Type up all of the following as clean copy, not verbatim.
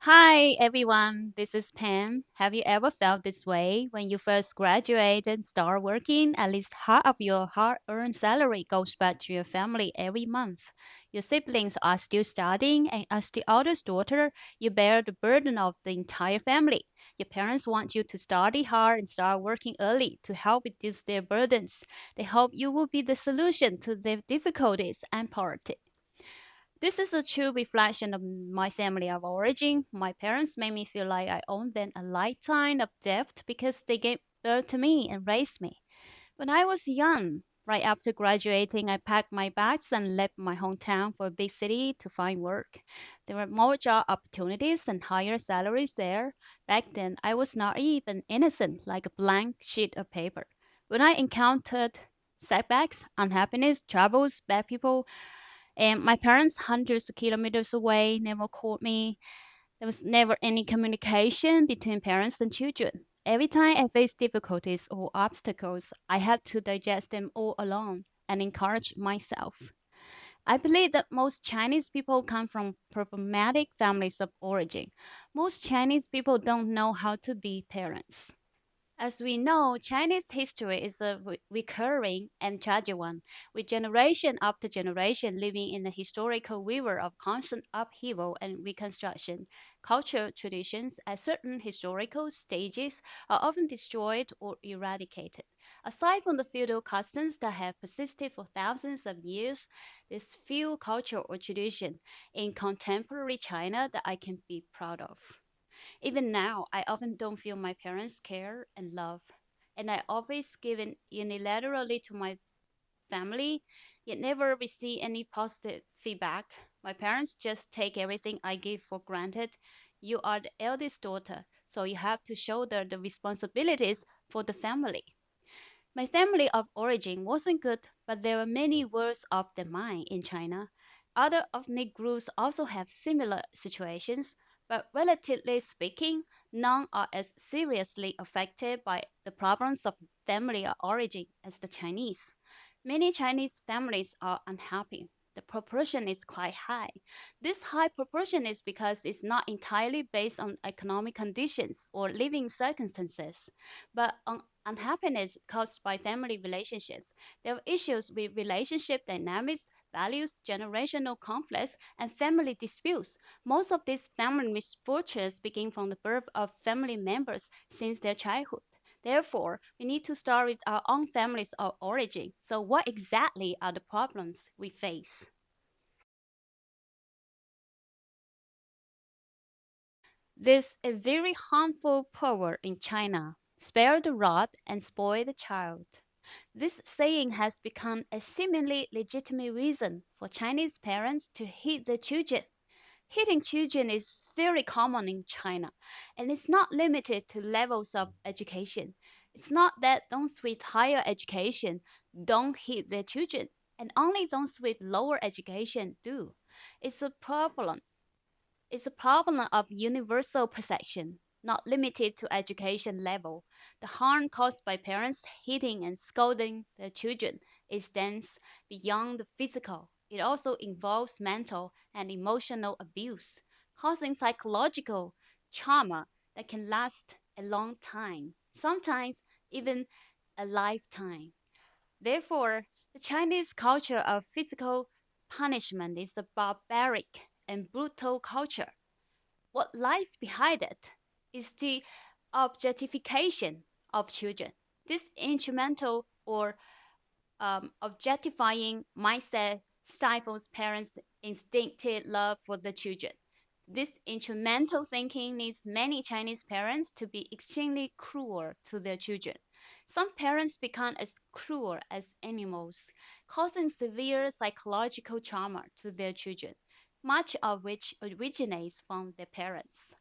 Hi everyone, this is Pam. Have you ever felt this way when you first graduate and start working? At least half of your hard earned salary goes back to your family every month. Your siblings are still studying, and as the oldest daughter, you bear the burden of the entire family. Your parents want you to study hard and start working early to help reduce their burdens. They hope you will be the solution to their difficulties and poverty. This is a true reflection of my family of origin. My parents made me feel like I owed them a lifetime of debt because they gave birth to me and raised me. When I was young, right after graduating, I packed my bags and left my hometown for a big city to find work. There were more job opportunities and higher salaries there. Back then, I was naive and innocent, like a blank sheet of paper. When I encountered setbacks, unhappiness, troubles, bad people, and my parents, hundreds of kilometers away, never called me. There was never any communication between parents and children. Every time I faced difficulties or obstacles, I had to digest them all alone and encourage myself. I believe that most Chinese people come from problematic families of origin. Most Chinese people don't know how to be parents. As we know, Chinese history is a recurring and tragic one, with generation after generation living in a historical river of constant upheaval and reconstruction. Cultural traditions at certain historical stages are often destroyed or eradicated. Aside from the feudal customs that have persisted for thousands of years, there's few culture or tradition in contemporary China that I can be proud of. Even now, I often don't feel my parents' care and love, and I always give in unilaterally to my family, yet never receive any positive feedback. My parents just take everything I give for granted. You are the eldest daughter, so you have to shoulder the responsibilities for the family. My family of origin wasn't good, but there are many worse off than mine in China. Other ethnic groups also have similar situations, but relatively speaking, none are as seriously affected by the problems of family of origin as the Chinese. Many Chinese families are unhappy. The proportion is quite high. This high proportion is because it's not entirely based on economic conditions or living circumstances, but on unhappiness caused by family relationships. There are issues with relationship dynamics, values, generational conflicts, and family disputes. Most of these family misfortunes begin from the birth of family members since their childhood. Therefore, we need to start with our own families of origin. So, what exactly are the problems we face? There's a very harmful proverb in China: spare the rod and spoil the child. This saying has become a seemingly legitimate reason for Chinese parents to hit their children. Hitting children is very common in China, and it's not limited to levels of education. It's not that those with higher education don't hit their children, and only those with lower education do. It's a problem it's a problem of universal perception, not limited to education level. The harm caused by parents hitting and scolding their children extends beyond the physical. It also involves mental and emotional abuse, causing psychological trauma that can last a long time, sometimes even a lifetime. Therefore, the Chinese culture of physical punishment is a barbaric and brutal culture. What lies behind it is the objectification of children. This instrumental or objectifying mindset stifles parents' instinctive love for the children. This instrumental thinking leads many Chinese parents to be extremely cruel to their children. Some parents become as cruel as animals, causing severe psychological trauma to their children, much of which originates from their parents.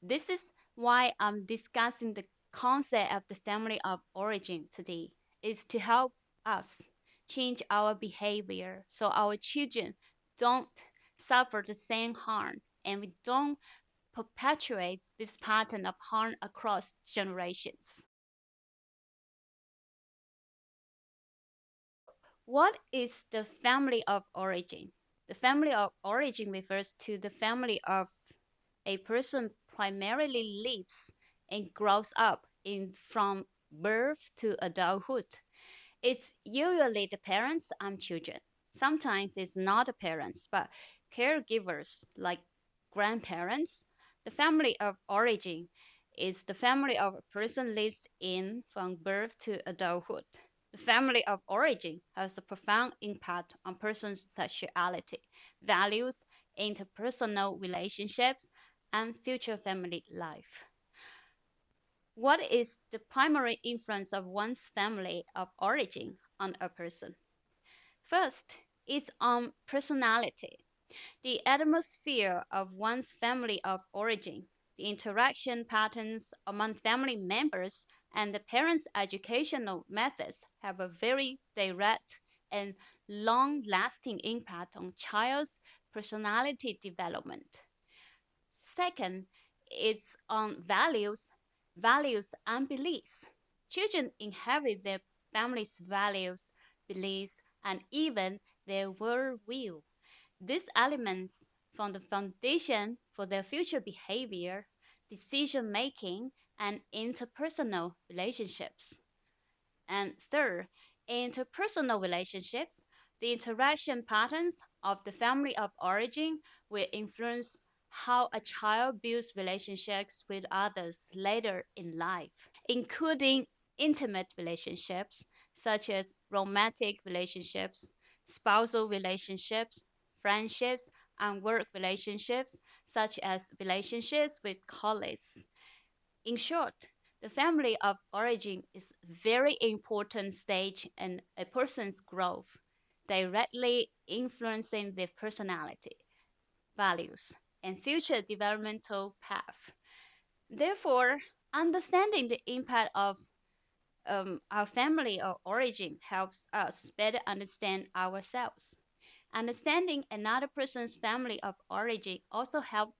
This is why I'm discussing the concept of the family of origin today, is to help us change our behavior so our children don't suffer the same harm and we don't perpetuate this pattern of harm across generations. What is the family of origin? The family of origin refers to the family of a person primarily lives and grows up in from birth to adulthood. It's usually the parents and children. Sometimes it's not the parents, but caregivers like grandparents. The family of origin is the family of a person lives in from birth to adulthood. The family of origin has a profound impact on person's sexuality, values, interpersonal relationships, and future family life. What is the primary influence of one's family of origin on a person? First, it's on personality. The atmosphere of one's family of origin, the interaction patterns among family members, and the parents' educational methods have a very direct and long lasting impact on child's personality development. Second, it's on values and beliefs. Children inherit their family's values, beliefs, and even their worldview. These elements form the foundation for their future behavior, decision making, and interpersonal relationships. And third, interpersonal relationships, the interaction patterns of the family of origin will influence how a child builds relationships with others later in life, including intimate relationships such as romantic relationships, spousal relationships, friendships, and work relationships such as relationships with colleagues. In short, the family of origin is a very important stage in a person's growth, directly influencing their personality, values, and future developmental path. Therefore, understanding the impact of our family of origin helps us better understand ourselves. Understanding another person's family of origin also helps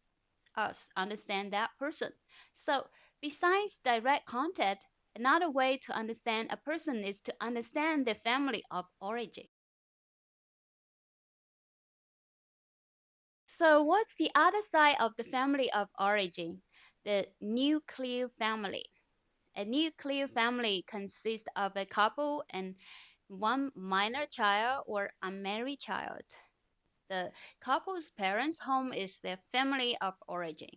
us understand that person. So, besides direct contact, another way to understand a person is to understand their family of origin. So, what's the other side of the family of origin? The nuclear family. A nuclear family consists of a couple and one minor child or unmarried child. The couple's parents' home is their family of origin.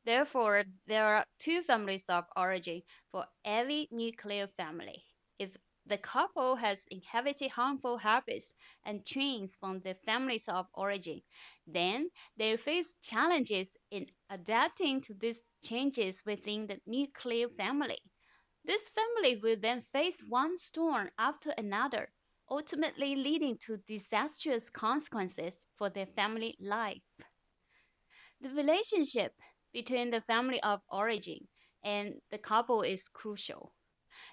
Therefore, there are two families of origin for every nuclear family. If the couple has inherited harmful habits and traits from their families of origin, then they face challenges in adapting to these changes within the nuclear family. This family will then face one storm after another, ultimately leading to disastrous consequences for their family life. The relationship between the family of origin and the couple is crucial.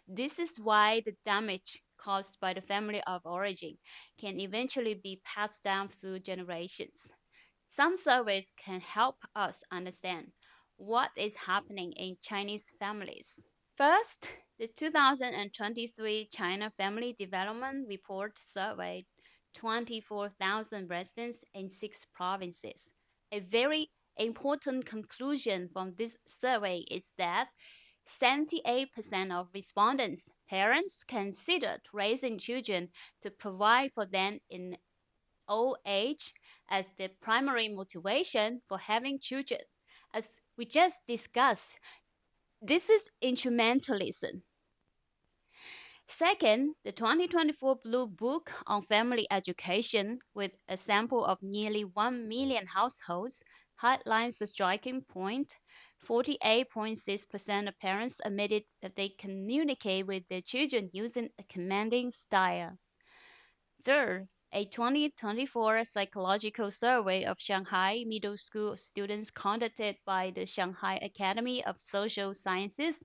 This is why the damage caused by the family of origin can eventually be passed down through generations. Some surveys can help us understand what is happening in Chinese families. First, the 2023 China Family Development Report surveyed 24,000 residents in 6 provinces. A very important conclusion from this survey is that 78% of respondents' parents considered raising children to provide for them in old age as the primary motivation for having children. As we just discussed, this is instrumentalism. Second, the 2024 Blue Book on Family Education, with a sample of nearly 1 million households, highlights the striking point. 48.6% of parents admitted that they communicate with their children using a commanding style. Third, a 2024 psychological survey of Shanghai middle school students conducted by the Shanghai Academy of Social Sciences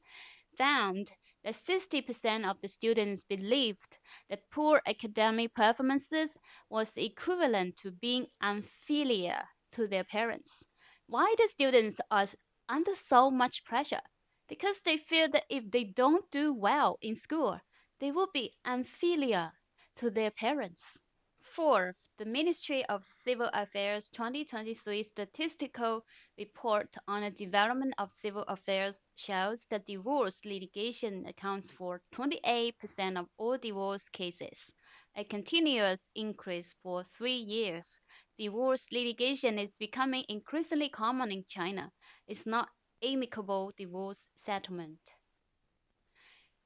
found that 60% of the students believed that poor academic performances was equivalent to being unfilial to their parents. Why the students are under so much pressure? Because they feel that if they don't do well in school, they will be unfilial to their parents. Fourth, the Ministry of Civil Affairs 2023 statistical report on the development of civil affairs shows that divorce litigation accounts for 28% of all divorce cases, a continuous increase for 3 years. Divorce litigation is becoming increasingly common in China. It's not amicable divorce settlement.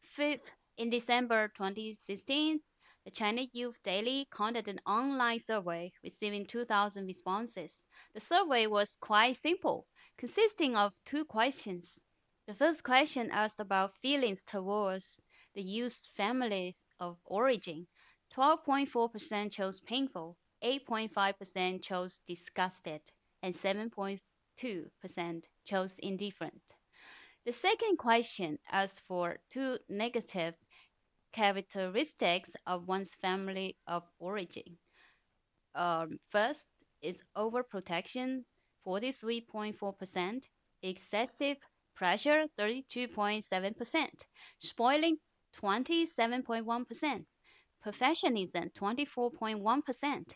Fifth, in December 2016, the China Youth Daily conducted an online survey receiving 2,000 responses. The survey was quite simple, consisting of two questions. The first question asked about feelings towards the youth's families of origin. 12.4% chose painful, 8.5% chose disgusted, and 7.2% chose indifferent. The second question asks for two negative characteristics of one's family of origin. First is overprotection, 43.4%, excessive pressure, 32.7%, spoiling, 27.1%, perfectionism, 24.1%,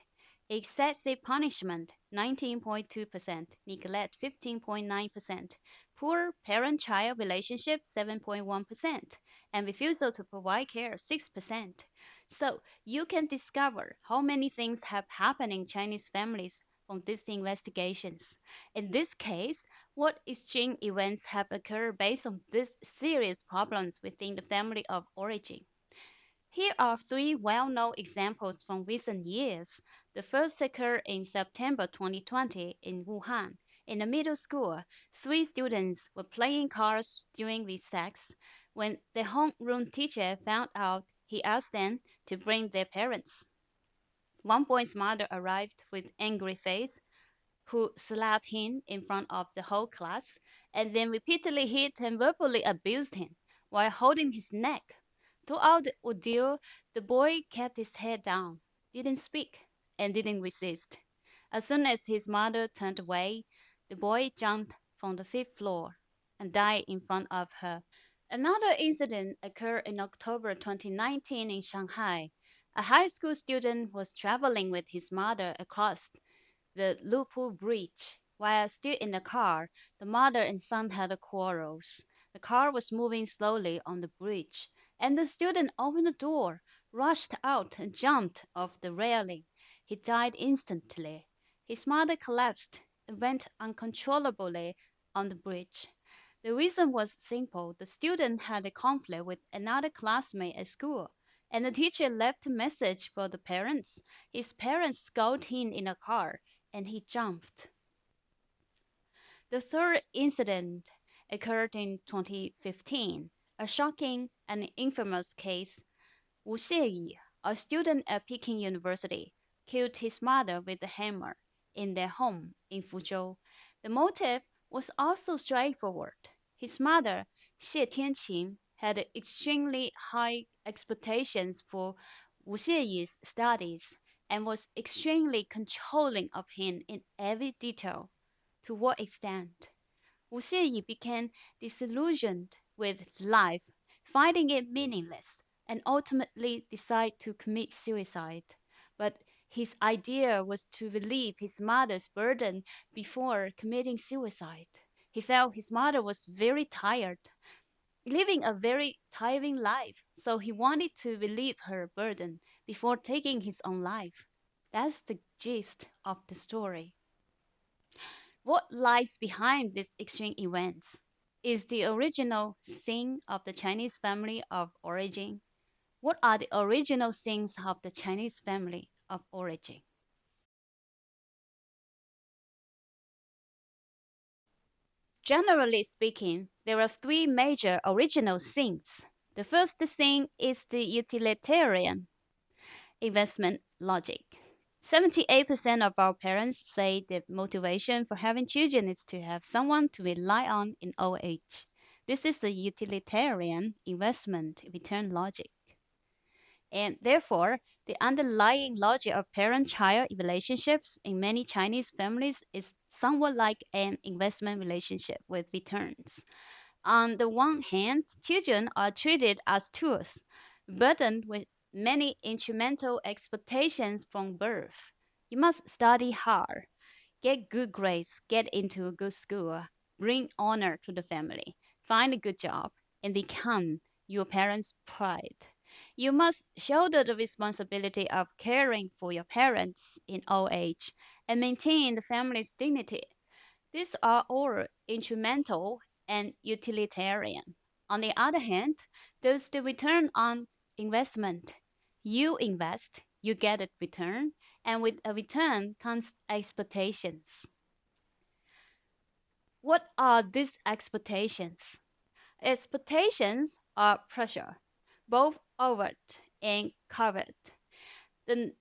excessive punishment, 19.2%, neglect, 15.9%, poor parent child relationship, 7.1%, and refusal to provide care, 6%. So you can discover how many things have happened in Chinese families from these investigations. In this case, what extreme events have occurred based on these serious problems within the family of origin? Here are three well-known examples from recent years. The first occurred in September 2020 in Wuhan. In the middle school, three students were playing cards during recess. When the homeroom teacher found out, he asked them to bring their parents. One boy's mother arrived with angry face, who slapped him in front of the whole class and then repeatedly hit and verbally abused him while holding his neck. Throughout the ordeal, the boy kept his head down, didn't speak, and didn't resist. As soon as his mother turned away, the boy jumped from the fifth floor and died in front of her. Another incident occurred in October 2019 in Shanghai. A high school student was traveling with his mother across the Lupu Bridge. While still in the car, the mother and son had a quarrel. The car was moving slowly on the bridge, and the student opened the door, rushed out, and jumped off the railing. He died instantly. His mother collapsed and went uncontrollably on the bridge. The reason was simple. The student had a conflict with another classmate at school, and the teacher left a message for the parents. His parents scolded him in a car, and he jumped. The third incident occurred in 2015, a shocking and infamous case. Wu Xieyi, a student at Peking University, killed his mother with a hammer in their home in Fuzhou. The motive was also straightforward. His mother, Xie Tianqing, had extremely high expectations for Wu Xieyi's studies and was extremely controlling of him in every detail. To what extent? Wu Xieyi became disillusioned with life, finding it meaningless, and ultimately decided to commit suicide. But his idea was to relieve his mother's burden before committing suicide. He felt his mother was very tired, living a very tiring life, so he wanted to relieve her burden before taking his own life. That's the gist of the story. What lies behind these extreme events? Is the original sin of the Chinese family of origin? What are the original sins of the Chinese family of origin? Generally speaking, there are three major original sins. The first sin is the utilitarian investment logic. 78% of our parents say the motivation for having children is to have someone to rely on in old age. This is the utilitarian investment return logic. And therefore, the underlying logic of parent child relationships in many Chinese families is somewhat like an investment relationship with returns. On the one hand, children are treated as tools, burdened with many instrumental expectations from birth. You must study hard, get good grades, get into a good school, bring honor to the family, find a good job, and become your parents' pride. You must shoulder the responsibility of caring for your parents in old age and maintain the family's dignity. These are all instrumental and utilitarian. On the other hand, there's the return on investment. You invest, you get a return, and with a return comes expectations. What are these expectations? Expectations are pressure, both overt and covert. The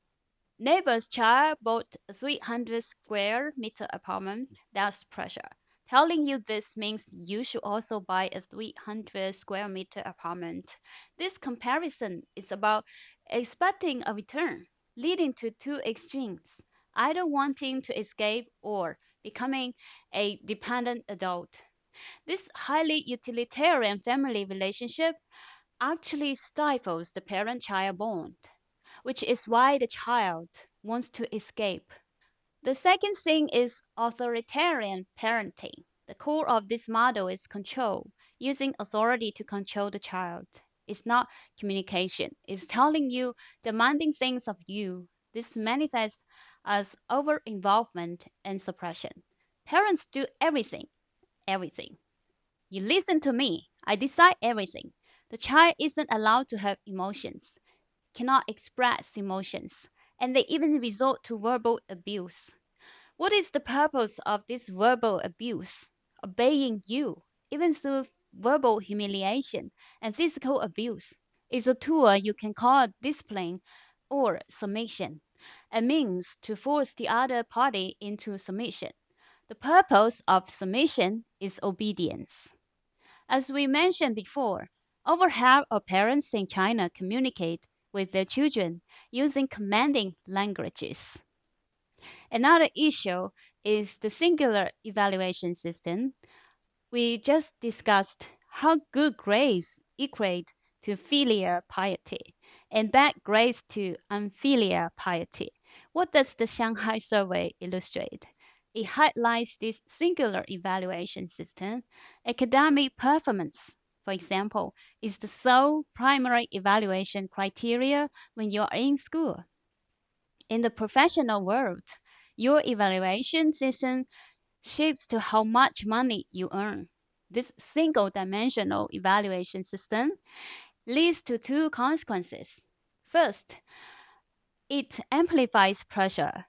neighbor's child bought a 300 square meter apartment. That's pressure. Telling you this means you should also buy a 300 square meter apartment. This comparison is about expecting a return, leading to two extremes, either wanting to escape or becoming a dependent adult. This highly utilitarian family relationship actually stifles the parent child bond, which is why the child wants to escape. The second thing is authoritarian parenting. The core of this model is control, using authority to control the child. It's not communication, it's telling you, demanding things of you. This manifests as over involvement and suppression. Parents do everything, everything. You listen to me, I decide everything. The child isn't allowed to have emotions, cannot express emotions, and they even resort to verbal abuse. What is the purpose of this verbal abuse? Obeying you, even through verbal humiliation and physical abuse, is a tool you can call discipline or submission, a means to force the other party into submission. The purpose of submission is obedience. As we mentioned before, over half of parents in China communicate with their children using commanding languages. Another issue is the singular evaluation system. We just discussed how good grades equate to filial piety and bad grades to unfilial piety. What does the Shanghai survey illustrate? It highlights this singular evaluation system. Academic performance, for example, is the sole primary evaluation criteria when you are in school. In the professional world, your evaluation system shapes to how much money you earn. This single dimensional evaluation system leads to two consequences. First, it amplifies pressure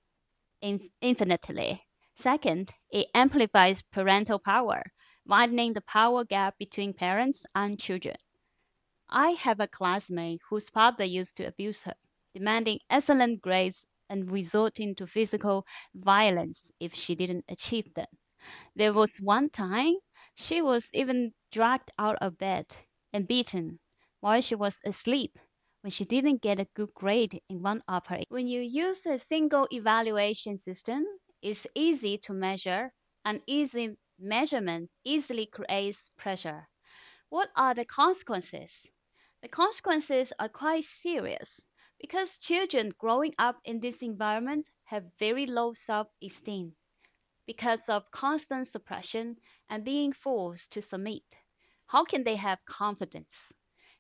infinitely. Second, it amplifies parental power, widening the power gap between parents and children. I have a classmate whose father used to abuse her, demanding excellent grades and resorting to physical violence if she didn't achieve them. There was one time she was even dragged out of bed and beaten while she was asleep when she didn't get a good grade in one of her. When you use a single evaluation system, it's easy to measure, and easy measurement easily creates pressure. What are the consequences? The consequences are quite serious because children growing up in this environment have very low self esteem because of constant suppression and being forced to submit. How can they have confidence?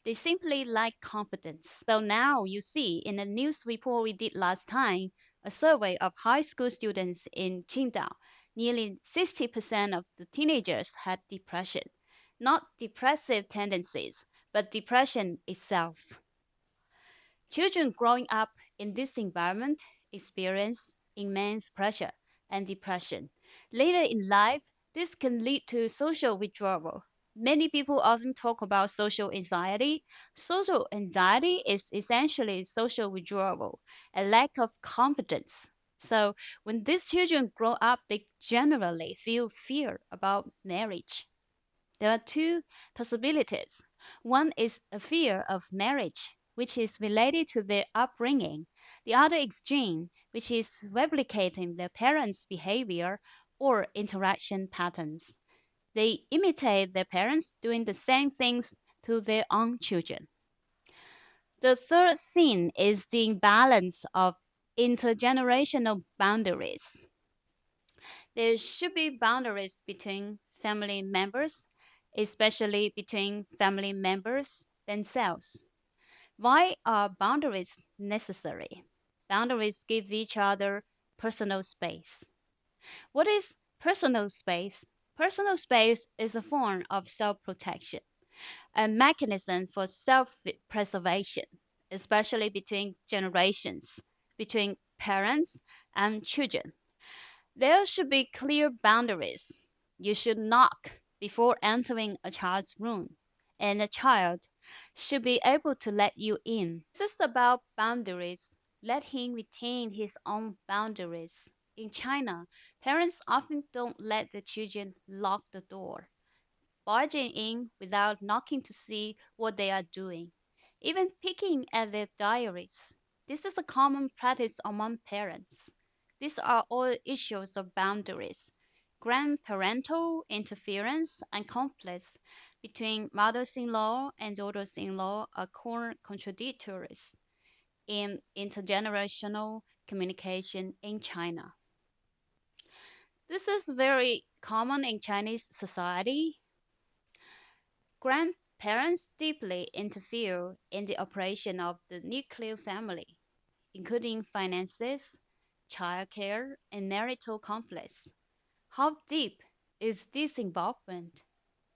They simply lack confidence. So now you see in a news report we did last time, a survey of high school students in Qingdao, nearly 60% of the teenagers had depression. Not depressive tendencies, but depression itself. Children growing up in this environment experience immense pressure and depression. Later in life, this can lead to social withdrawal. Many people often talk about social anxiety. Social anxiety is essentially social withdrawal, a lack of confidence. So, when these children grow up, they generally feel fear about marriage. There are two possibilities. One is a fear of marriage, which is related to their upbringing. The other extreme, which is replicating their parents' behavior or interaction patterns. They imitate their parents doing the same things to their own children. The third sin is the imbalance of intergenerational boundaries. There should be boundaries between family members, especially between family members themselves. Why are boundaries necessary? Boundaries give each other personal space. What is personal space? Personal space is a form of self protection, a mechanism for self preservation, especially between generations, between parents and children. There should be clear boundaries. You should knock before entering a child's room, and a child should be able to let you in. This is about boundaries. Let him retain his own boundaries. In China, parents often don't let the children lock the door, barging in without knocking to see what they are doing, even peeking at their diaries. This is a common practice among parents. These are all issues of boundaries. Grandparental interference and conflicts between mothers in law and daughters in law are core contradictories in intergenerational communication in China. This is very common in Chinese society. Grandparents deeply interfere in the operation of the nuclear family, including finances, childcare, and marital conflicts. How deep is this involvement?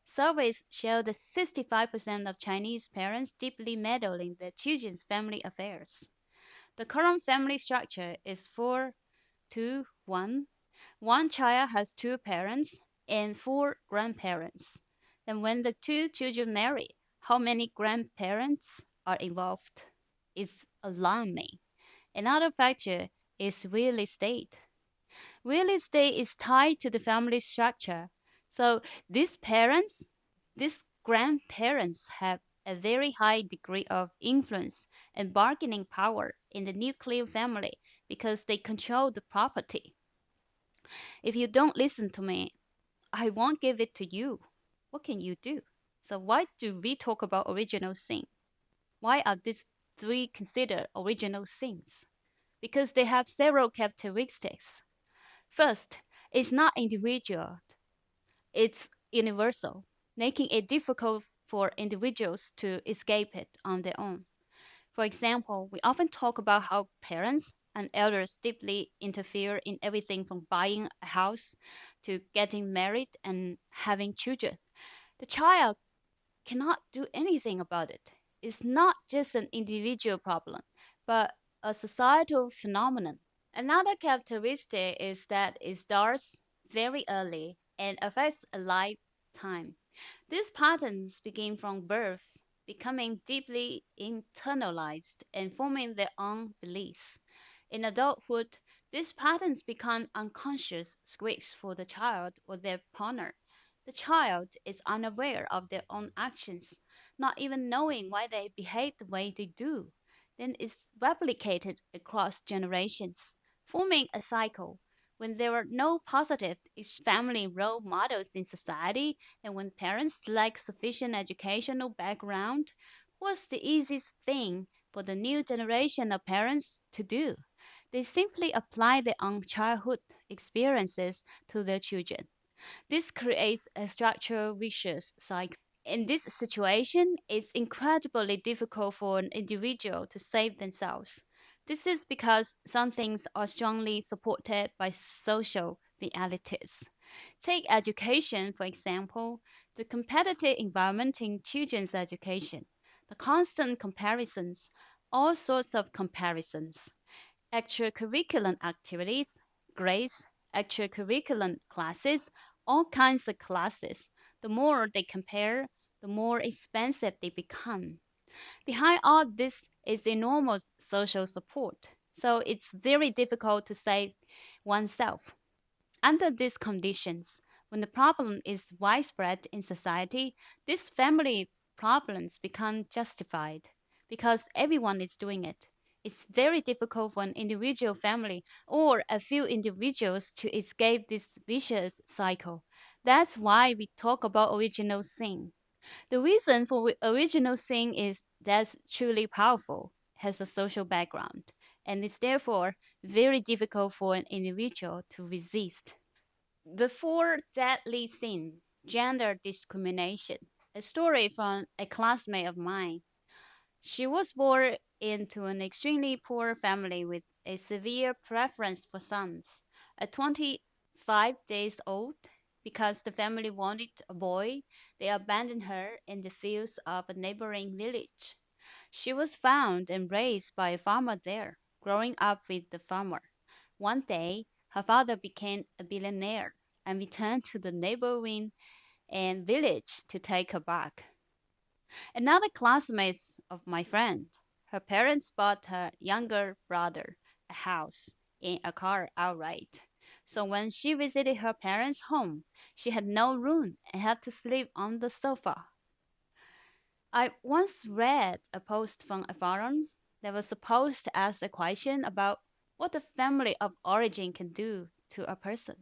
Surveys show that 65% of Chinese parents deeply meddle in their children's family affairs. The current family structure is 4 2 1. One child has two parents and four grandparents. Then, when the two children marry, how many grandparents are involved? It's alarming. Another factor is real estate. Real estate is tied to the family structure. So these parents, these grandparents have a very high degree of influence and bargaining power in the nuclear family because they control the property. If you don't listen to me, I won't give it to you. What can you do? So why do we talk about original sin? Why are these three considered original sins? Because they have several characteristics. First, it's not individual, it's universal, making it difficult for individuals to escape it on their own. For example, we often talk about how parents and elders deeply interfere in everything from buying a house to getting married and having children. The child cannot do anything about it. It's not just an individual problem, but a societal phenomenon. Another characteristic is that it starts very early and affects a lifetime. These patterns begin from birth, becoming deeply internalized and forming their own beliefs. In adulthood, these patterns become unconscious scripts for the child or their partner. The child is unaware of their own actions, not even knowing why they behave the way they do. Then it's replicated across generations, forming a cycle. When there are no positive family role models in society, and when parents lack sufficient educational background, what's the easiest thing for the new generation of parents to do? They simply apply their own childhood experiences to their children. This creates a structural vicious cycle. In this situation, it's incredibly difficult for an individual to save themselves. This is because some things are strongly supported by social realities. Take education, for example, the competitive environment in children's education, the constant comparisons, all sorts of comparisons, extracurricular activities, grades, extracurricular classes, all kinds of classes. The more they compare, the more expensive they become. Behind all this is enormous social support, so it's very difficult to save oneself. Under these conditions, when the problem is widespread in society, these family problems become justified because everyone is doing it. It's very difficult for an individual family or a few individuals to escape this vicious cycle. That's why we talk about original sin. The reason for original sin is that's truly powerful, has a social background, and is therefore very difficult for an individual to resist. The four deadly sins, gender discrimination. A story from a classmate of mine. She was born into an extremely poor family with a severe preference for sons. At 25 days old, because the family wanted a boy, they abandoned her in the fields of a neighboring village. She was found and raised by a farmer there, growing up with the farmer. One day, her father became a billionaire and returned to the neighboring and village to take her back. Another classmate of my friend, her parents bought her younger brother a house and a car outright. So when she visited her parents' home, she had no room and had to sleep on the sofa. I once read a post from a forum that was supposed to ask a question about what the family of origin can do to a person.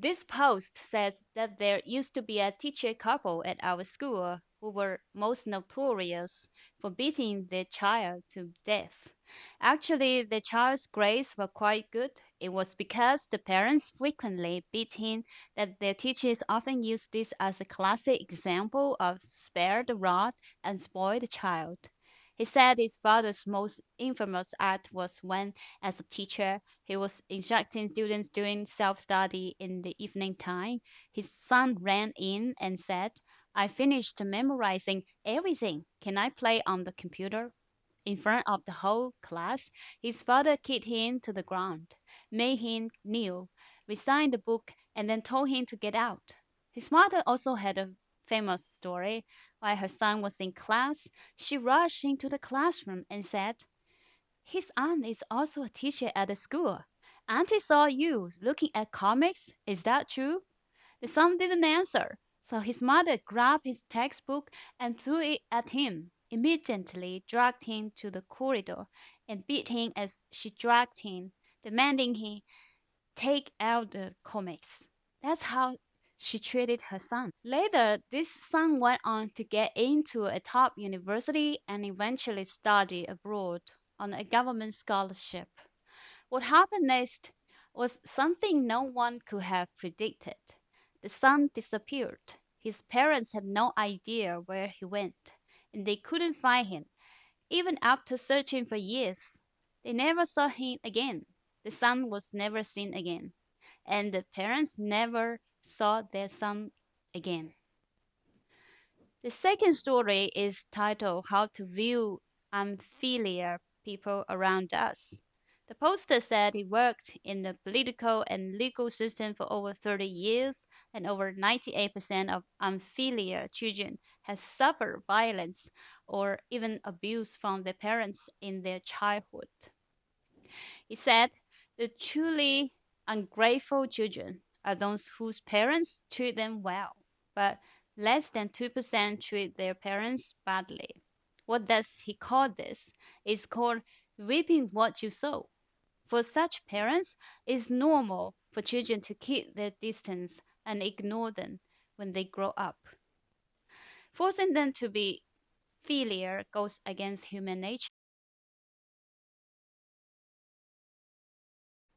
This post says that there used to be a teacher couple at our school who were most notorious for beating their child to death. Actually, the child's grades were quite good. It was because the parents frequently beat him that their teachers often used this as a classic example of spare the rod and spoil the child. He said his father's most infamous act was when, as a teacher, he was instructing students during self study in the evening time. His son ran in and said, I finished memorizing everything. Can I play on the computer? In front of the whole class, his father kicked him to the ground, made him kneel, resigned the book, and then told him to get out. His mother also had a famous story. While her son was in class, she rushed into the classroom and said, his aunt is also a teacher at the school. Auntie saw you looking at comics. Is that true? The son didn't answer, so his mother grabbed his textbook and threw it at him, immediately dragged him to the corridor, and beat him as she dragged him, demanding he take out the comics. That's how she treated her son. Later, this son went on to get into a top university and eventually study abroad on a government scholarship. What happened next was something no one could have predicted. The son disappeared. His parents had no idea where he went, and they couldn't find him, even after searching for years. They never saw him again. The son was never seen again, and the parents never saw their son again. The second story is titled How to View Unfamiliar People Around Us. The poster said he worked in the political and legal system for over 30 years, and over 98% of unfamiliar children have suffered violence or even abuse from their parents in their childhood. He said, the truly ungrateful children are those whose parents treat them well, but less than 2% treat their parents badly. What does he call this? It's called reaping what you sow. For such parents, it's normal for children to keep their distance and ignore them when they grow up. Forcing them to be filial goes against human nature.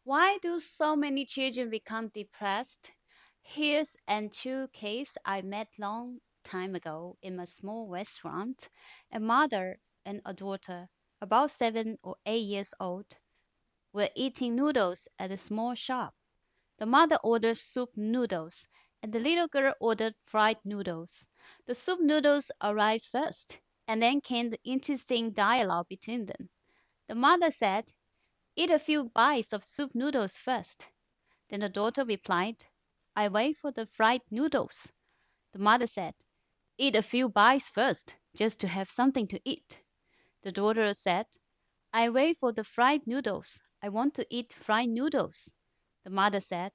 Why do so many children become depressed? Here's an true case I met long time ago in a small restaurant. A mother and a daughter, about 7 or 8 years old, were eating noodles at a small shop. The mother ordered soup noodles, and the little girl ordered fried noodles. The soup noodles arrived first, and then came the interesting dialogue between them. The mother said, eat a few bites of soup noodles first. Then the daughter replied, I wait for the fried noodles. The mother said, eat a few bites first, just to have something to eat. The daughter said, I wait for the fried noodles. I want to eat fried noodles. The mother said,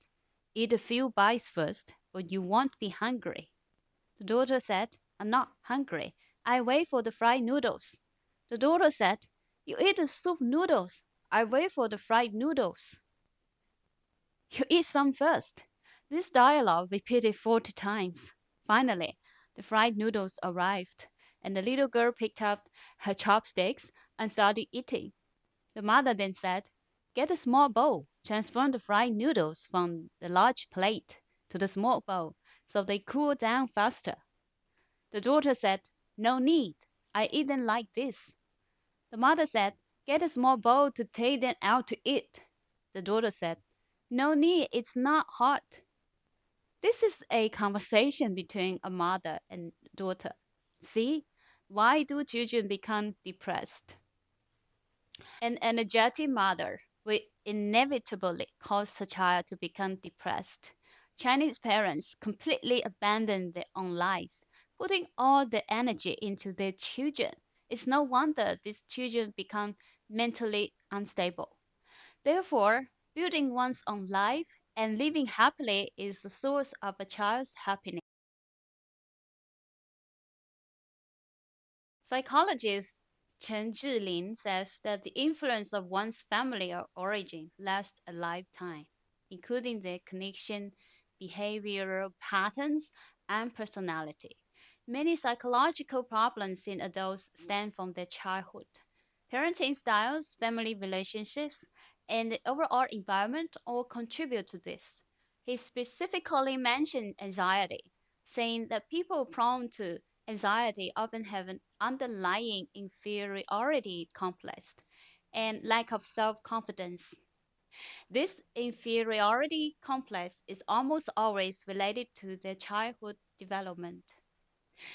eat a few bites first, or you won't be hungry. The daughter said, I'm not hungry. I wait for the fried noodles. The daughter said, you eat the soup noodles. I wait for the fried noodles. You eat some first. This dialogue repeated 40 times. Finally, the fried noodles arrived, and the little girl picked up her chopsticks and started eating. The mother then said, "Get a small bowl. Transfer the fried noodles from the large plate to the small bowl so they cool down faster." The daughter said, "No need. I eat them like this." The mother said, "Get a small bowl to take them out to eat." The daughter said, "No need, it's not hot." This is a conversation between a mother and daughter. See, why do children become depressed? An energetic mother will inevitably cause her child to become depressed. Chinese parents completely abandon their own lives, putting all their energy into their children. It's no wonder these children become mentally unstable. Therefore, building one's own life and living happily is the source of a child's happiness. Psychologist Chen Zhilin says that the influence of one's family or origin lasts a lifetime, including their connection, behavioral patterns, and personality. Many psychological problems in adults stem from their childhood. Parenting styles, family relationships, and the overall environment all contribute to this. He specifically mentioned anxiety, saying that people prone to anxiety often have an underlying inferiority complex and lack of self confidence. This inferiority complex is almost always related to their childhood development.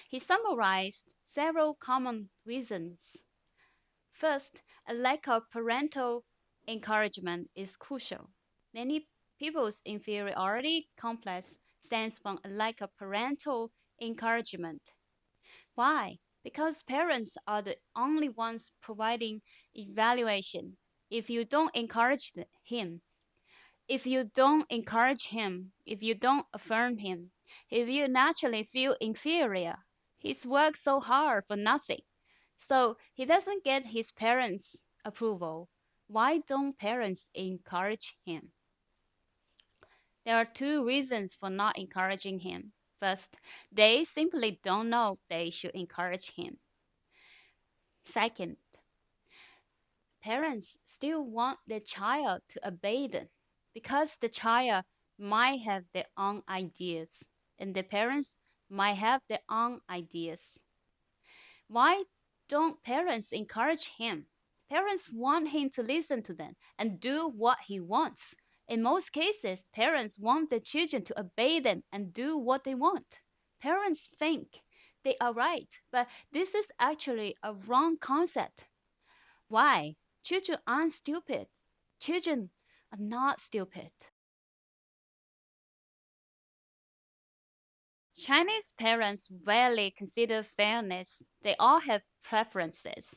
He summarized several common reasons. First, a lack of parental encouragement is crucial. Many people's inferiority complex stems from a lack of parental encouragement. Why? Because parents are the only ones providing evaluation. If you don't encourage him, if you don't encourage him, if you don't affirm him, if you naturally feel inferior, he's worked so hard for nothing. So he doesn't get his parents' approval. Why don't parents encourage him? There are two reasons for not encouraging him. First, they simply don't know they should encourage him. Second, parents still want their child to obey them because the child might have their own ideas and the parents might have their own ideas. Why don't parents encourage him? Parents want him to listen to them and do what he wants. In most cases, parents want their children to obey them and do what they want. Parents think they are right, but this is actually a wrong concept. Why? Children aren't stupid. Children are not stupid. Chinese parents rarely consider fairness. They all have preferences.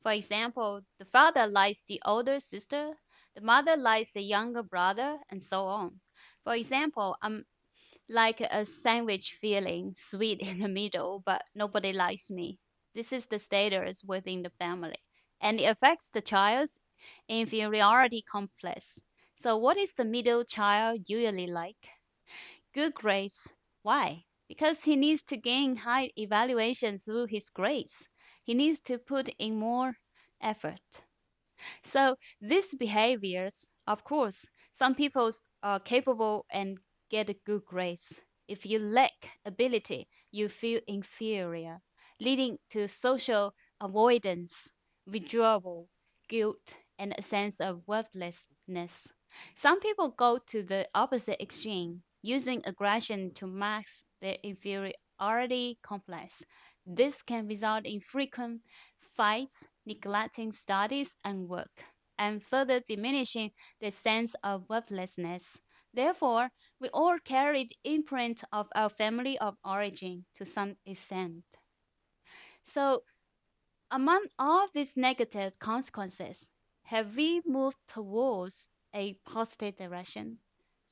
For example, the father likes the older sister, the mother likes the younger brother, and so on. For example, I'm like a sandwich feeling, sweet in the middle, but nobody likes me. This is the status within the family, and it affects the child's inferiority complex. So, what is the middle child usually like? Good grades. Why? Because he needs to gain high evaluation through his grades. He needs to put in more effort. So these behaviors, of course, some people are capable and get good grades. If you lack ability, you feel inferior, leading to social avoidance, withdrawal, guilt, and a sense of worthlessness. Some people go to the opposite extreme, using aggression to mask their inferiority complex. This can result in frequent fights, neglecting studies and work, and further diminishing the sense of worthlessness. Therefore, we all carry the imprint of our family of origin to some extent. So, among all these negative consequences, have we moved towards a positive direction?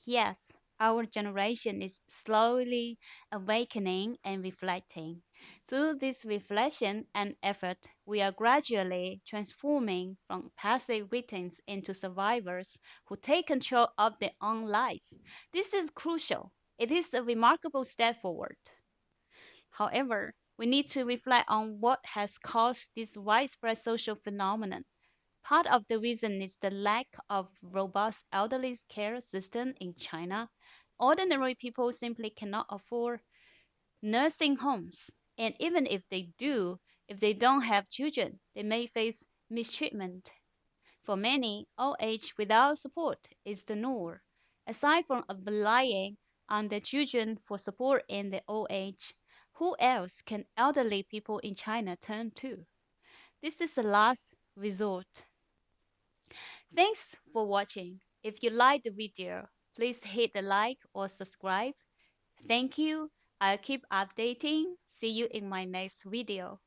Yes, our generation is slowly awakening and reflecting. Through this reflection and effort, we are gradually transforming from passive victims into survivors who take control of their own lives. This is crucial. It is a remarkable step forward. However, we need to reflect on what has caused this widespread social phenomenon. Part of the reason is the lack of robust elderly care system in China. Ordinary people simply cannot afford nursing homes, and even if they do, if they don't have children, they may face mistreatment. For many, old age without support is the norm. Aside from relying on their children for support in their old age, who else can elderly people in China turn to? This is the last resort. Thanks for watching. If you liked the video, please hit the like or subscribe. Thank you. I'll keep updating. See you in my next video.